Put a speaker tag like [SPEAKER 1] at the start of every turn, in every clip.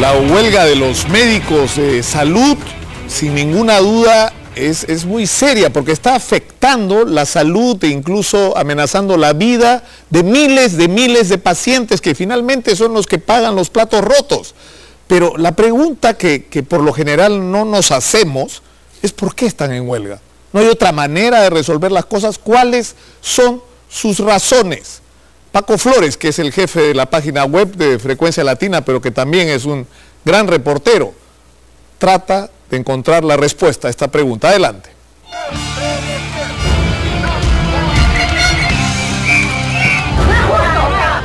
[SPEAKER 1] La huelga de los médicos de salud, sin ninguna duda, es muy seria porque está afectando la salud e incluso amenazando la vida de miles de pacientes que finalmente son los que pagan los platos rotos. Pero la pregunta que por lo general no nos hacemos es ¿por qué están en huelga? ¿No hay otra manera de resolver las cosas? ¿Cuáles son sus razones? Paco Flores, que es el jefe de la página web de Frecuencia Latina, pero que también es un gran reportero, trata de encontrar la respuesta a esta pregunta. Adelante.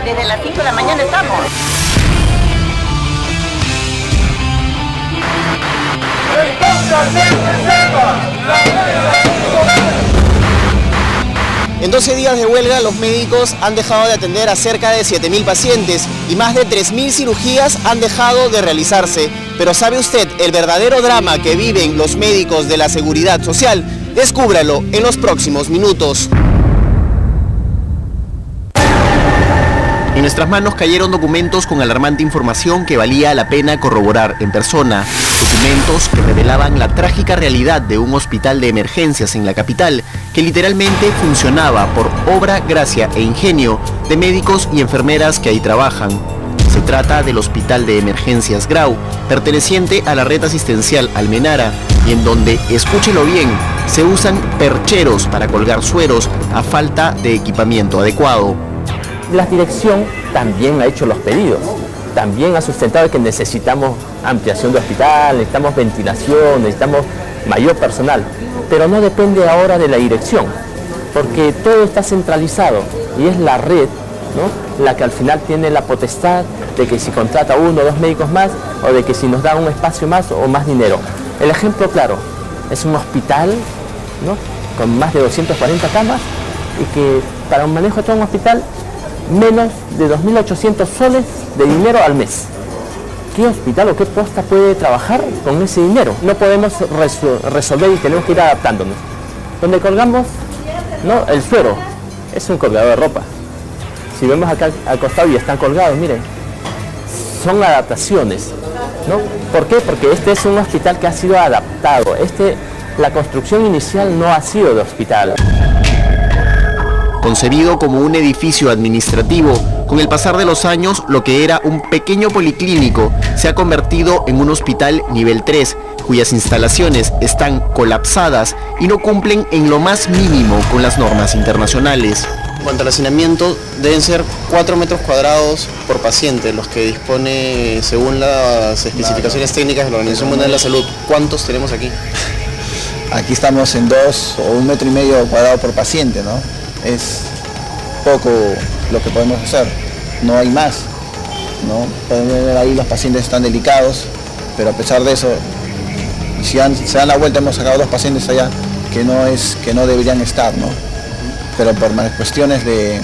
[SPEAKER 2] Desde las 5 de la mañana estamos.
[SPEAKER 3] En 12 días de huelga, los médicos han dejado de atender a cerca de 7.000 pacientes y más de 3.000 cirugías han dejado de realizarse. Pero ¿sabe usted el verdadero drama que viven los médicos de la Seguridad Social? Descúbralo en los próximos minutos. En nuestras manos cayeron documentos con alarmante información que valía la pena corroborar en persona. Documentos que revelaban la trágica realidad de un hospital de emergencias en la capital, que literalmente funcionaba por obra, gracia e ingenio de médicos y enfermeras que ahí trabajan. Se trata del Hospital de Emergencias Grau, perteneciente a la red asistencial Almenara, y en donde, escúchelo bien, se usan percheros para colgar sueros a falta de equipamiento adecuado.
[SPEAKER 4] La dirección también ha hecho los pedidos, también ha sustentado que necesitamos ampliación de hospital, necesitamos ventilación, necesitamos mayor personal, pero no depende ahora de la dirección, porque todo está centralizado y es la red, ¿no?, la que al final tiene la potestad de que si contrata 1 o 2 médicos más o de que si nos da un espacio más o más dinero. El ejemplo claro es un hospital, ¿no?, con más de 240 camas y que para un manejo de todo un hospital menos de 2.800 soles de dinero al mes. ¿Qué hospital o qué posta puede trabajar con ese dinero? No podemos resolver y tenemos que ir adaptándonos. Donde colgamos, ¿no?, el suero es un colgador de ropa. Si vemos acá al costado y están colgados, miren, son adaptaciones, ¿no? ¿Por qué? Porque este es un hospital que ha sido adaptado. La construcción inicial no ha sido de hospital.
[SPEAKER 3] Concebido como un edificio administrativo, con el pasar de los años, lo que era un pequeño policlínico se ha convertido en un hospital nivel 3, cuyas instalaciones están colapsadas y no cumplen en lo más mínimo con las normas internacionales. En cuanto al hacinamiento, deben ser 4 metros cuadrados por paciente, los que dispone según las especificaciones técnicas de la Organización Mundial de la Salud. ¿Cuántos tenemos aquí?
[SPEAKER 5] Aquí estamos en 2 o 1,5 metros cuadrados por paciente, ¿no? Es poco lo que podemos hacer, no hay más, ¿no? Pueden ver ahí los pacientes están delicados, pero a pesar de eso, si se dan la vuelta, hemos sacado 2 pacientes allá que no deberían estar, ¿no? Pero por cuestiones de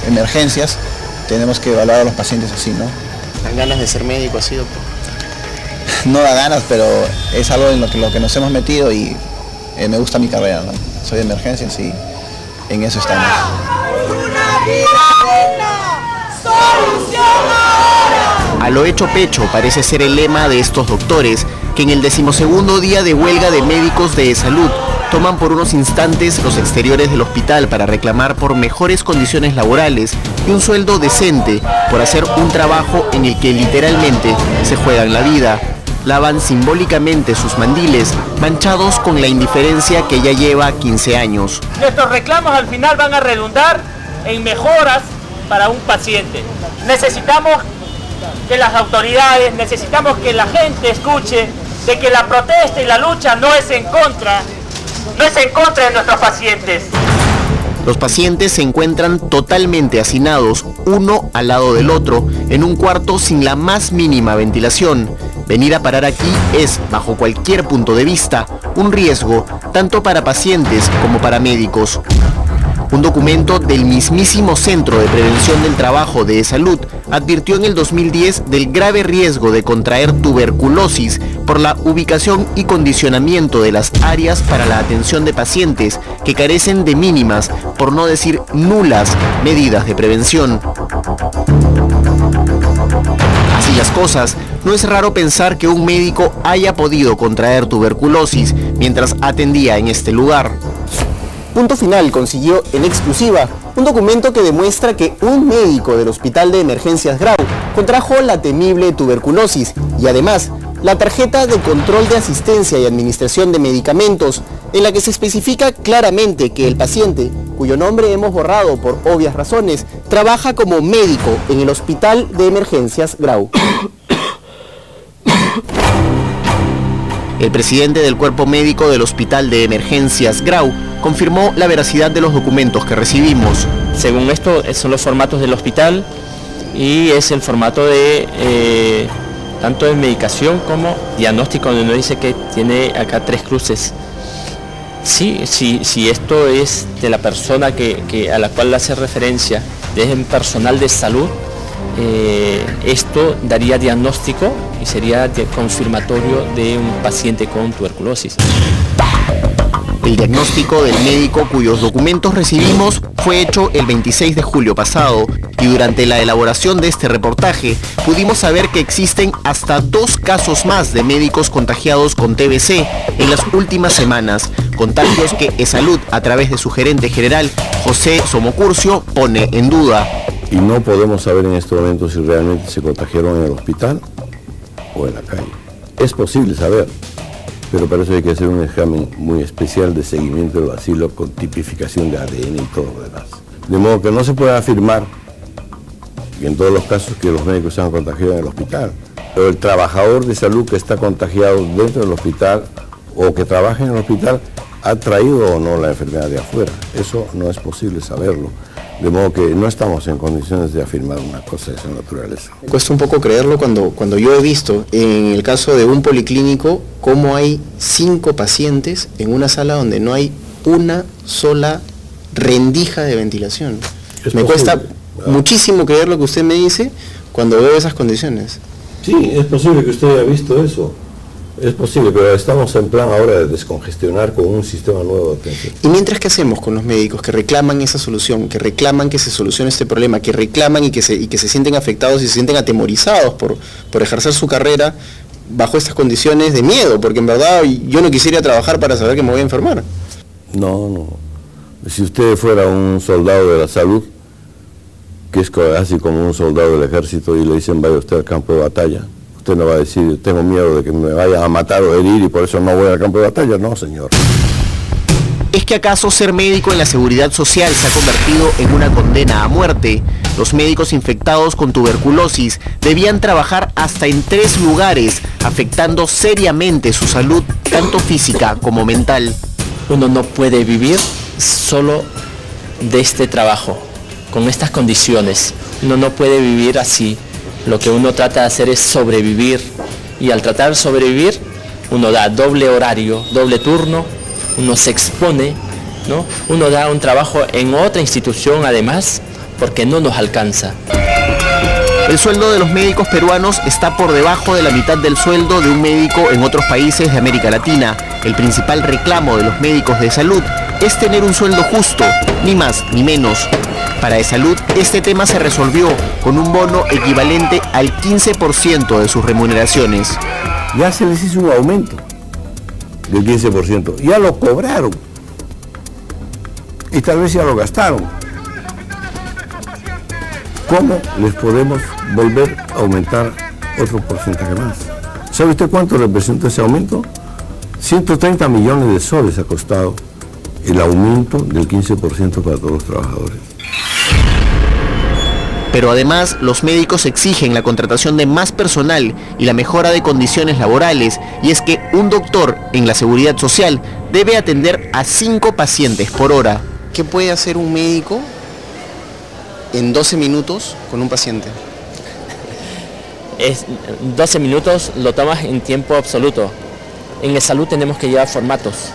[SPEAKER 5] emergencias tenemos que evaluar a los pacientes así, ¿no?
[SPEAKER 3] ¿Dan ganas de ser médico así, doctor?
[SPEAKER 5] No da ganas, pero es algo en lo que nos hemos metido y me gusta mi carrera, ¿no? Soy de emergencias y en eso estamos.
[SPEAKER 3] A lo hecho pecho parece ser el lema de estos doctores, que en el 12º día de huelga de médicos de salud toman por unos instantes los exteriores del hospital para reclamar por mejores condiciones laborales y un sueldo decente por hacer un trabajo en el que literalmente se juegan la vida. Lavan simbólicamente sus mandiles, manchados con la indiferencia que ya lleva 15 años.
[SPEAKER 6] Nuestros reclamos al final van a redundar en mejoras para un paciente. Necesitamos que las autoridades, necesitamos que la gente escuche de que la protesta y la lucha no es en contra de nuestros pacientes.
[SPEAKER 3] Los pacientes se encuentran totalmente hacinados, uno al lado del otro, en un cuarto sin la más mínima ventilación. Venir a parar aquí es, bajo cualquier punto de vista, un riesgo tanto para pacientes como para médicos. Un documento del mismísimo Centro de Prevención del Trabajo de Salud advirtió en el 2010 del grave riesgo de contraer tuberculosis por la ubicación y condicionamiento de las áreas para la atención de pacientes que carecen de mínimas, por no decir nulas, medidas de prevención. Así las cosas, no es raro pensar que un médico haya podido contraer tuberculosis mientras atendía en este lugar. Punto Final consiguió en exclusiva un documento que demuestra que un médico del Hospital de Emergencias Grau contrajo la temible tuberculosis y además la tarjeta de control de asistencia y administración de medicamentos, en la que se especifica claramente que el paciente, cuyo nombre hemos borrado por obvias razones, trabaja como médico en el Hospital de Emergencias Grau. El presidente del cuerpo médico del Hospital de Emergencias Grau confirmó la veracidad de los documentos que recibimos.
[SPEAKER 4] Según esto, son los formatos del hospital y es el formato de tanto de medicación como diagnóstico, donde nos dice que tiene acá 3 cruces. Sí, si esto es de la persona a la cual hace referencia, es un personal de salud, esto daría diagnóstico y sería confirmatorio de un paciente con tuberculosis.
[SPEAKER 3] El diagnóstico del médico cuyos documentos recibimos fue hecho el 26 de julio pasado y durante la elaboración de este reportaje pudimos saber que existen hasta 2 casos más de médicos contagiados con TBC en las últimas semanas, contagios que eSalud a través de su gerente general José Somocurcio pone en duda.
[SPEAKER 7] Y no podemos saber en este momento si realmente se contagiaron en el hospital o en la calle. Es posible saber, pero para eso hay que hacer un examen muy especial de seguimiento del bacilo con tipificación de ADN y todo lo demás. De modo que no se puede afirmar, y en todos los casos, que los médicos se han contagiado en el hospital. Pero el trabajador de salud que está contagiado dentro del hospital o que trabaja en el hospital ha traído o no la enfermedad de afuera. Eso no es posible saberlo. De modo que no estamos en condiciones de afirmar una cosa de esa naturaleza.
[SPEAKER 3] Me cuesta un poco creerlo cuando yo he visto en el caso de un policlínico cómo hay 5 pacientes en una sala donde no hay una sola rendija de ventilación. Me cuesta muchísimo creer lo que usted me dice cuando veo esas condiciones.
[SPEAKER 7] Sí, es posible que usted haya visto eso. Es posible, pero estamos en plan ahora de descongestionar con un sistema nuevo de atención.
[SPEAKER 3] ¿Y mientras qué hacemos con los médicos que reclaman esa solución, que reclaman que se solucione este problema, que reclaman y que se sienten afectados y se sienten atemorizados por ejercer su carrera bajo estas condiciones de miedo? Porque en verdad yo no quisiera trabajar para saber que me voy a enfermar.
[SPEAKER 7] No. Si usted fuera un soldado de la salud, que es casi como un soldado del ejército, y le dicen vaya usted al campo de batalla, usted no va a decir, tengo miedo de que me vayan a matar o herir y por eso no voy al campo de batalla. No, señor.
[SPEAKER 3] ¿Es que acaso ser médico en la seguridad social se ha convertido en una condena a muerte? Los médicos infectados con tuberculosis debían trabajar hasta en 3 lugares, afectando seriamente su salud, tanto física como mental.
[SPEAKER 4] Uno no puede vivir solo de este trabajo, con estas condiciones. Uno no puede vivir así. Lo que uno trata de hacer es sobrevivir, y al tratar de sobrevivir uno da doble horario, doble turno, uno se expone, ¿no? Uno da un trabajo en otra institución además porque no nos alcanza.
[SPEAKER 3] El sueldo de los médicos peruanos está por debajo de la mitad del sueldo de un médico en otros países de América Latina. El principal reclamo de los médicos de salud es tener un sueldo justo, ni más ni menos. Para eSalud, este tema se resolvió con un bono equivalente al 15% de sus remuneraciones.
[SPEAKER 7] Ya se les hizo un aumento del 15%, ya lo cobraron y tal vez ya lo gastaron. ¿Cómo les podemos volver a aumentar otro porcentaje más? ¿Sabe usted cuánto representa ese aumento? 130 millones de soles ha costado el aumento del 15% para todos los trabajadores.
[SPEAKER 3] Pero además, los médicos exigen la contratación de más personal y la mejora de condiciones laborales, y es que un doctor en la seguridad social debe atender a 5 pacientes por hora. ¿Qué puede hacer un médico en 12 minutos con un paciente?
[SPEAKER 4] 12 minutos lo tomas en tiempo absoluto. En eSalud tenemos que llevar formatos,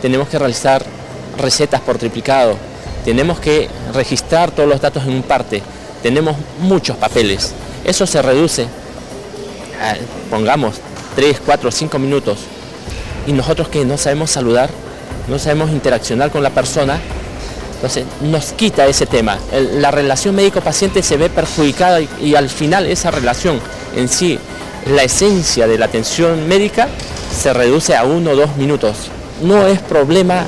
[SPEAKER 4] tenemos que realizar recetas por triplicado, tenemos que registrar todos los datos en un parte. Tenemos muchos papeles. Eso se reduce a, pongamos, 3, 4, 5 minutos. Y nosotros que no sabemos saludar, no sabemos interaccionar con la persona, entonces nos quita ese tema. La relación médico-paciente se ve perjudicada y al final esa relación en sí la esencia de la atención médica se reduce a 1 o 2 minutos. No es problema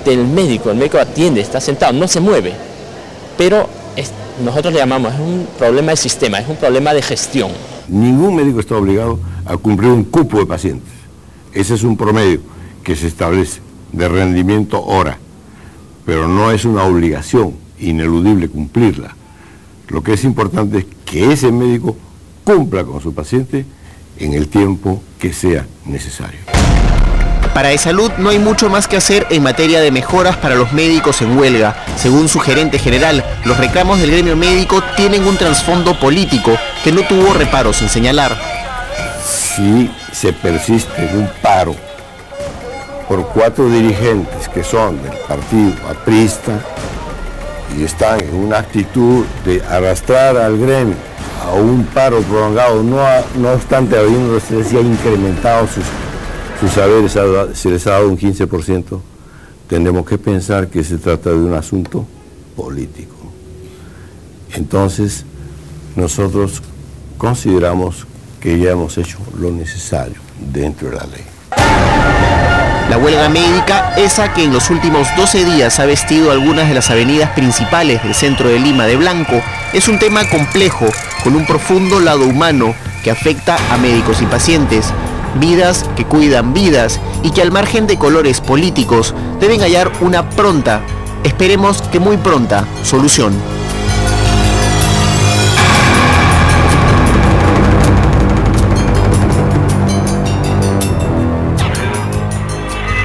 [SPEAKER 4] del médico, el médico atiende, está sentado, no se mueve, pero nosotros le llamamos, es un problema de sistema, es un problema de gestión.
[SPEAKER 7] Ningún médico está obligado a cumplir un cupo de pacientes. Ese es un promedio que se establece de rendimiento hora, pero no es una obligación ineludible cumplirla. Lo que es importante es que ese médico cumpla con su paciente en el tiempo que sea necesario.
[SPEAKER 3] Para ESalud no hay mucho más que hacer en materia de mejoras para los médicos en huelga. Según su gerente general, los reclamos del gremio médico tienen un trasfondo político que no tuvo reparos en señalar.
[SPEAKER 7] Si se persiste en un paro por 4 dirigentes que son del partido aprista y están en una actitud de arrastrar al gremio a un paro prolongado, no obstante habiéndose incrementado sus saberes, se les ha dado un 15%, tenemos que pensar que se trata de un asunto político. Entonces, nosotros consideramos que ya hemos hecho lo necesario dentro de la ley.
[SPEAKER 3] La huelga médica, esa que en los últimos 12 días ha vestido algunas de las avenidas principales del centro de Lima de blanco, es un tema complejo, con un profundo lado humano que afecta a médicos y pacientes. Vidas que cuidan vidas y que al margen de colores políticos deben hallar una pronta, esperemos que muy pronta, solución.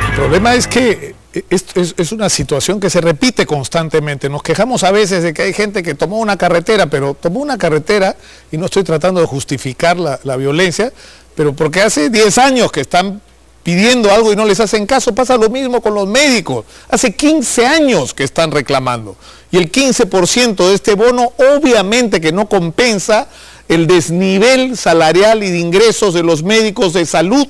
[SPEAKER 1] El problema es que es una situación que se repite constantemente. Nos quejamos a veces de que hay gente que tomó una carretera, pero tomó una carretera, y no estoy tratando de justificar la violencia, pero porque hace 10 años que están pidiendo algo y no les hacen caso. Pasa lo mismo con los médicos. Hace 15 años que están reclamando. Y el 15% de este bono obviamente que no compensa el desnivel salarial y de ingresos de los médicos de salud.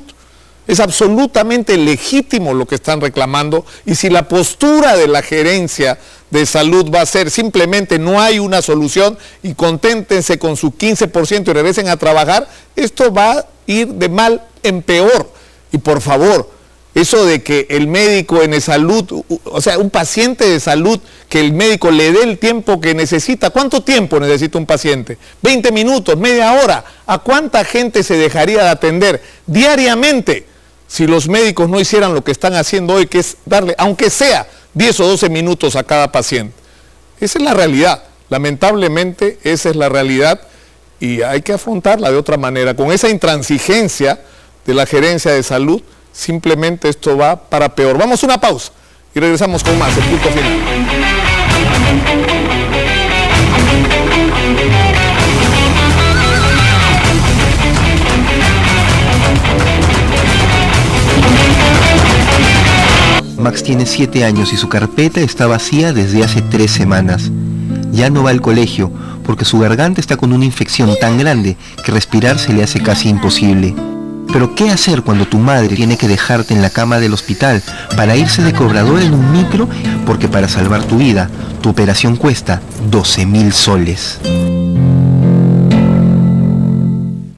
[SPEAKER 1] Es absolutamente legítimo lo que están reclamando, y si la postura de la gerencia de salud va a ser simplemente no hay una solución y conténtense con su 15% y regresen a trabajar, esto va a ir de mal en peor. Y por favor, eso de que el médico en ESalud, o sea, un paciente de salud, que el médico le dé el tiempo que necesita. ¿Cuánto tiempo necesita un paciente? 20 minutos, media hora. ¿A cuánta gente se dejaría de atender diariamente si los médicos no hicieran lo que están haciendo hoy, que es darle, aunque sea 10 o 12 minutos a cada paciente? Esa es la realidad. Lamentablemente, esa es la realidad y hay que afrontarla de otra manera. Con esa intransigencia de la gerencia de salud, simplemente esto va para peor. Vamos a una pausa y regresamos con más, el punto final.
[SPEAKER 8] Max tiene 7 años y su carpeta está vacía desde hace 3 semanas. Ya no va al colegio porque su garganta está con una infección tan grande que respirar se le hace casi imposible. Pero ¿qué hacer cuando tu madre tiene que dejarte en la cama del hospital para irse de cobrador en un micro? Porque para salvar tu vida, tu operación cuesta 12.000 soles.